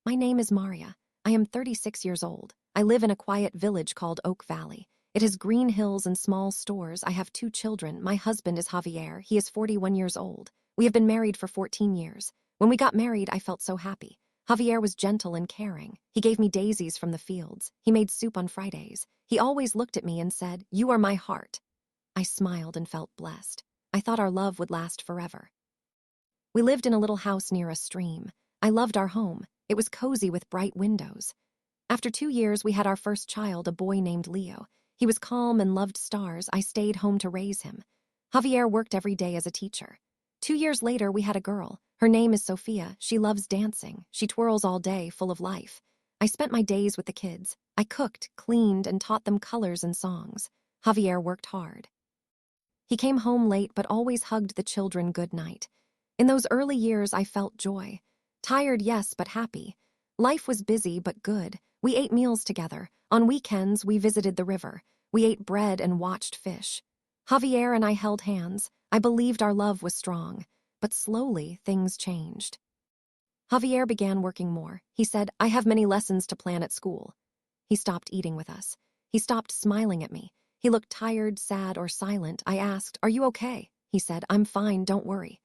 My name is Maria. I am 36 years old. I live in a quiet village called Oak Valley. It has green hills and small stores. I have 2 children. My husband is Javier. He is 41 years old. We have been married for 14 years. When we got married, I felt so happy. Javier was gentle and caring. He gave me daisies from the fields. He made soup on Fridays. He always looked at me and said, "You are my heart." I smiled and felt blessed. I thought our love would last forever. We lived in a little house near a stream. I loved our home. It was cozy with bright windows. After 2 years, we had our first child, a boy named Leo. He was calm and loved stars. I stayed home to raise him. Javier worked every day as a teacher. 2 years later, we had a girl. Her name is Sophia. She loves dancing. She twirls all day, full of life. I spent my days with the kids. I cooked, cleaned, and taught them colors and songs. Javier worked hard. He came home late but always hugged the children good night. In those early years, I felt joy. Tired, yes, but happy. Life was busy but good. We ate meals together. On weekends, we visited the river. We ate bread and watched fish. Javier and I held hands. I believed our love was strong. But slowly, things changed. Javier began working more. He said, "I have many lessons to plan at school." He stopped eating with us. He stopped smiling at me. He looked tired, sad, or silent. I asked, "Are you okay?" He said, "I'm fine, don't worry."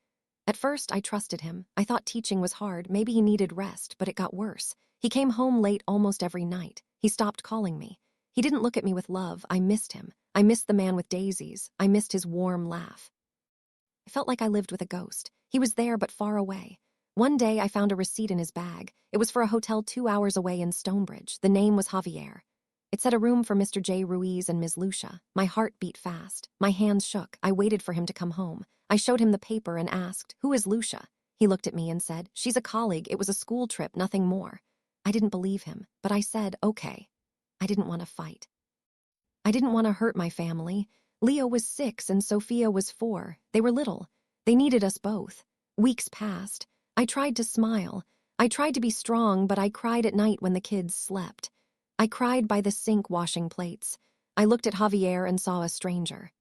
At first, I trusted him. I thought teaching was hard. Maybe he needed rest, but it got worse. He came home late almost every night. He stopped calling me. He didn't look at me with love. I missed him. I missed the man with daisies. I missed his warm laugh. I felt like I lived with a ghost. He was there but far away. One day, I found a receipt in his bag. It was for a hotel 2 hours away in Stonebridge. The name was Javier. It said a room for Mr. J. Ruiz and Ms. Lucia. My heart beat fast. My hands shook. I waited for him to come home. I showed him the paper and asked, "Who is Lucia?" He looked at me and said, "She's a colleague. It was a school trip, nothing more." I didn't believe him, but I said, "Okay." I didn't want to fight. I didn't want to hurt my family. Leo was 6 and Sophia was 4. They were little. They needed us both. Weeks passed. I tried to smile. I tried to be strong, but I cried at night when the kids slept. I cried by the sink washing plates. I looked at Javier and saw a stranger.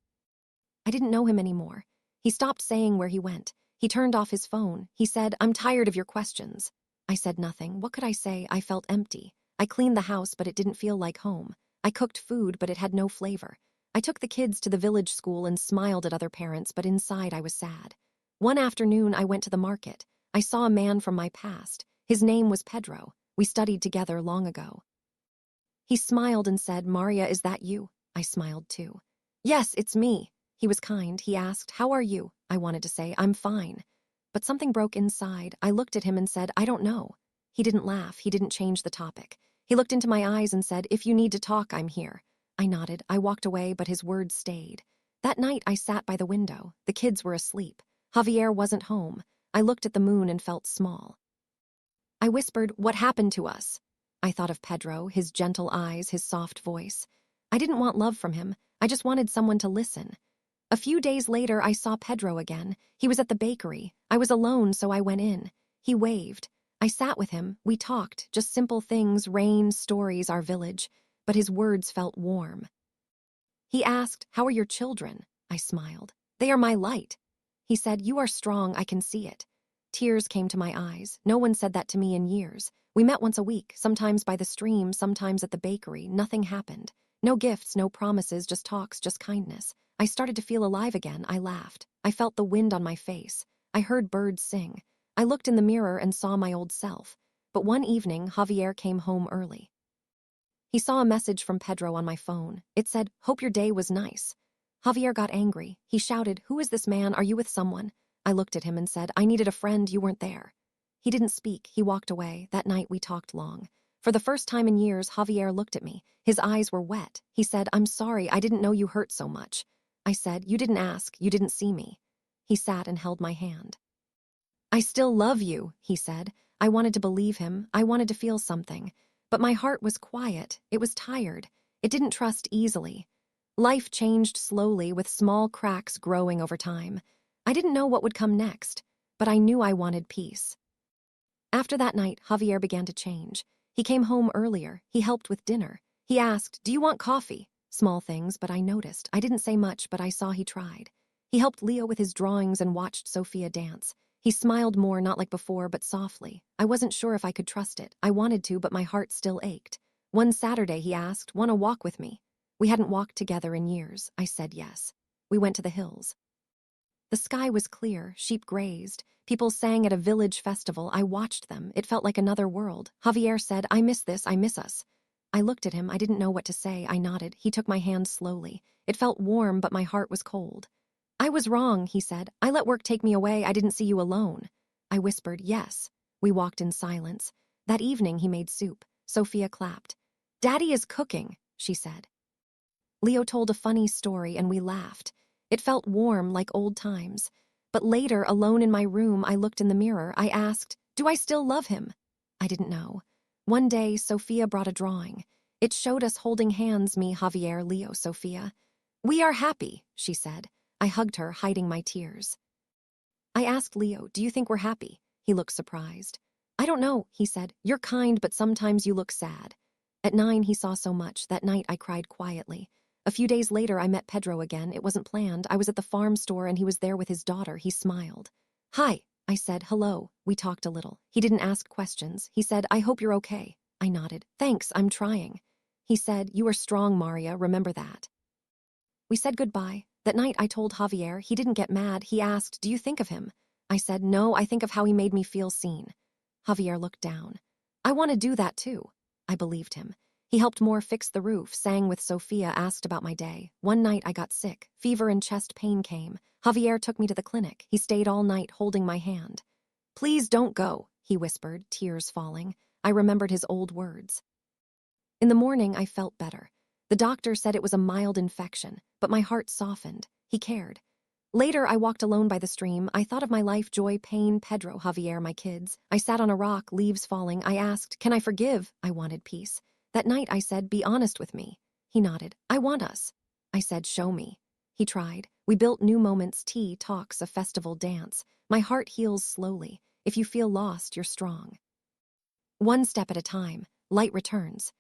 I didn't know him anymore. He stopped saying where he went. He turned off his phone. He said, "I'm tired of your questions." I said nothing. What could I say? I felt empty. I cleaned the house, but it didn't feel like home. I cooked food, but it had no flavor. I took the kids to the village school and smiled at other parents, but inside I was sad. One afternoon, I went to the market. I saw a man from my past. His name was Pedro. We studied together long ago. He smiled and said, "Maria, is that you?" I smiled too. "Yes, it's me." He was kind. He asked, "How are you?" I wanted to say, "I'm fine." But something broke inside. I looked at him and said, "I don't know." He didn't laugh. He didn't change the topic. He looked into my eyes and said, "If you need to talk, I'm here." I nodded. I walked away, but his words stayed. That night, I sat by the window. The kids were asleep. Javier wasn't home. I looked at the moon and felt small. I whispered, "What happened to us?" I thought of Pedro, his gentle eyes, his soft voice. I didn't want love from him. I just wanted someone to listen. A few days later, I saw Pedro again. He was at the bakery. I was alone, so I went in. He waved. I sat with him. We talked, just simple things, rain, stories, our village. But his words felt warm. He asked, "How are your children?" I smiled. "They are my light." He said, "You are strong, I can see it." Tears came to my eyes. No one said that to me in years. We met once a week, sometimes by the stream, sometimes at the bakery. Nothing happened. No gifts, no promises, just talks, just kindness. I started to feel alive again. I laughed. I felt the wind on my face. I heard birds sing. I looked in the mirror and saw my old self. But one evening, Javier came home early. He saw a message from Pedro on my phone. It said, "Hope your day was nice." Javier got angry. He shouted, "Who is this man? Are you with someone?" I looked at him and said, "I needed a friend. You weren't there." He didn't speak. He walked away. That night we talked long. For the first time in years, Javier looked at me. His eyes were wet. He said, "I'm sorry. I didn't know you hurt so much." I said, "You didn't ask. You didn't see me." He sat and held my hand. "I still love you," he said. I wanted to believe him. I wanted to feel something. But my heart was quiet. It was tired. It didn't trust easily. Life changed slowly, with small cracks growing over time. I didn't know what would come next, but I knew I wanted peace. After that night, Javier began to change. He came home earlier. He helped with dinner. He asked, "Do you want coffee?" Small things, but I noticed. I didn't say much, but I saw he tried. He helped Leo with his drawings and watched Sophia dance. He smiled more, not like before, but softly. I wasn't sure if I could trust it. I wanted to, but my heart still ached. One Saturday, he asked, "Want to walk with me?" We hadn't walked together in years. I said yes. We went to the hills. The sky was clear, sheep grazed. People sang at a village festival. I watched them. It felt like another world. Javier said, "I miss this, I miss us." I looked at him. I didn't know what to say. I nodded. He took my hand slowly. It felt warm, but my heart was cold. "I was wrong," he said. "I let work take me away. I didn't see you alone." I whispered, "Yes." We walked in silence. That evening, he made soup. Sophia clapped. "Daddy is cooking," she said. Leo told a funny story, and we laughed. It felt warm, like old times. But later, alone in my room, I looked in the mirror. I asked, "Do I still love him?" I didn't know. One day, Sophia brought a drawing. It showed us holding hands, me, Javier, Leo, Sophia. "We are happy," she said. I hugged her, hiding my tears. I asked Leo, "Do you think we're happy?" He looked surprised. "I don't know," he said. "You're kind, but sometimes you look sad." At 9, he saw so much. That night, I cried quietly. A few days later, I met Pedro again. It wasn't planned. I was at the farm store, and he was there with his daughter. He smiled. "Hi," I said. "Hello." We talked a little. He didn't ask questions. He said, "I hope you're okay." I nodded. "Thanks, I'm trying." He said, "You are strong, Maria. Remember that." We said goodbye. That night, I told Javier. He didn't get mad. He asked, "Do you think of him?" I said, "No, I think of how he made me feel seen." Javier looked down. "I want to do that too." I believed him. He helped Moore fix the roof, sang with Sophia, asked about my day. One night I got sick. Fever and chest pain came. Javier took me to the clinic. He stayed all night holding my hand. "Please don't go," he whispered, tears falling. I remembered his old words. In the morning, I felt better. The doctor said it was a mild infection, but my heart softened. He cared. Later, I walked alone by the stream. I thought of my life, joy, pain, Pedro, Javier, my kids. I sat on a rock, leaves falling. I asked, "Can I forgive?" I wanted peace. That night, I said, "Be honest with me." He nodded. "I want us." I said, "Show me." He tried. We built new moments, tea, talks, a festival dance. My heart heals slowly. If you feel lost, you're strong. One step at a time, light returns.